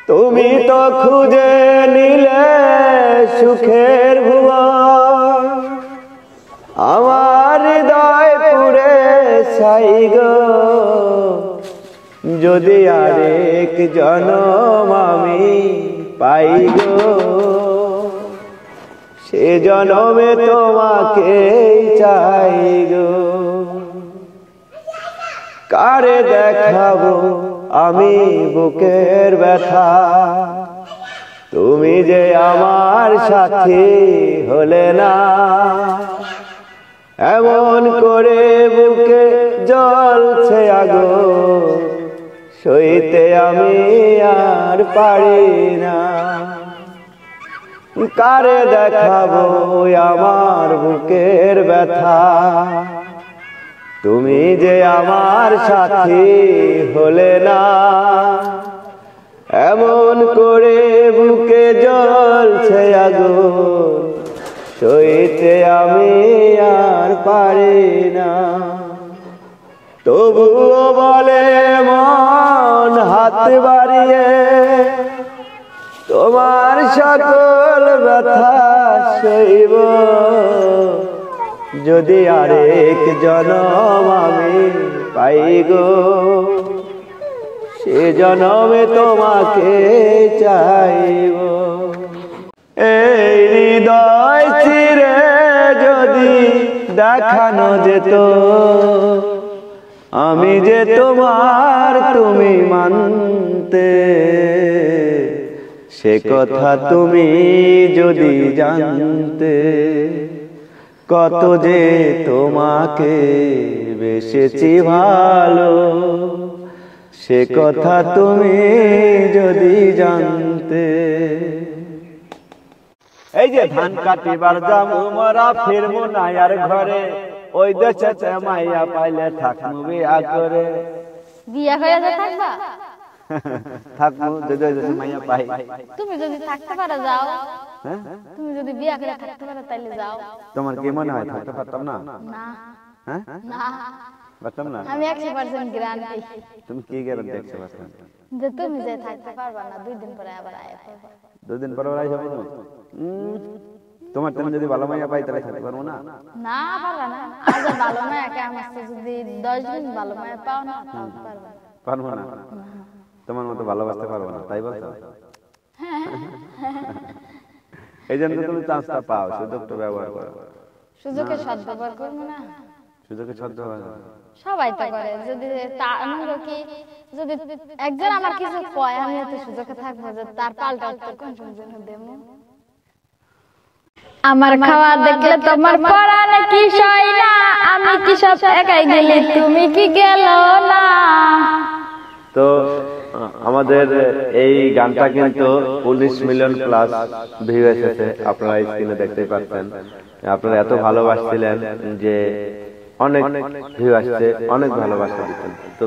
তুমি তো খুঁজে নিলে সুখের ভুবন, আমার হৃদয় পুরে ছাই গো। যদি আরেক জনম আমি পাই গো, সে জনমে তোমাকে চাই গো। কারে দেখাবো আমি বুকের ব্যথা, তুমি যে আমার সাথী হলে না। এমন করে বুকে জ্বলছে আগুন, সইতে আমি আর পারি না। কারে দেখাবো আমার বুকের ব্যথা, তুমি যে আমার সাথী হলে না। এমন করে বুকে জ্বলছে আগুন, সইতে আমি আর পারি না। তবুও বলে মন হাত বাড়িয়ে, তোমার সকল ব্যথা সইব। যদি আরেক জনম আমি পাই গো, সে জনমে তোমাকে চাইব। এই হৃদয় চিরে যদি দেখানো যেত, আমি যে তোমার তুমি মানতে, সে কথা তুমি যদি জানতে। কত যে তোমাকে বেসেছি ভালো, সে কথা তুমি যদি জানতে। এই যে ধান কাটিবার যাবো মোরা, ফিরবো না আর ঘরে। ওই দেশে মাইয়া পাইলে থাকবো বিয়া করে। বিয়া হয়ে যা থাকবা? থাকবো যদি মাইয়া পাই। তুমি যদি থাকতে পারো যাও, তুমি যদি বিয়া করে থাকতে পারো তাইলে যাও। তোমার কি মনে হয় থাকতে পারতাম না? না হ্যাঁ না, পারতাম না। আমি 100% গ্যারান্টি। তুমি কি গ্যারান্টি 100%? যে তুমি যে থাকতে পারবা না, 2 দিন পরে আবার আয়া পড়বা। 2 দিন পরে আবার আইসা বলবো তোমার তেমন যদি ভালো মাইয়া পাই তাহলে থাকতে পারবো না? না পারবা না। আজ ভালো মায়া কে আমার যদি 10 দিন ভালো মায়া পাও না, তাও পারবা না। পারবো না, তোমার মতো ভালোবাসতে পারবো না, তাই বলছো? এই জন্য তুমি চান্সটা পাও, সুযোগটা ব্যবহার করো। সুযোগের সদ্ব্যবহার করবো না? সুযোগের সদ্ব্যবহার সবাই তো করে। যদি কি যদি একজন আমার কিছু কয়, আমি এত সুযোগে থাকবো যে তার পাল্টা উত্তর কোন জন্য দেবো? আমার খাওয়া দেখলে তোমার পরাণে কি সয় না, আমি কি সব একাই গেলি তুমি কি গেল না। তো আমাদের এই গানটা কিন্তু 19 মিলিয়ন প্লাস ভিউ এসেছে, আপনারা স্ক্রিনে দেখতেই পাচ্ছেন। আপনারা এত ভালোবাসছিলেন যে অনেক ভিউ আসছে, অনেক ভালোবাসা দিচ্ছেন। তো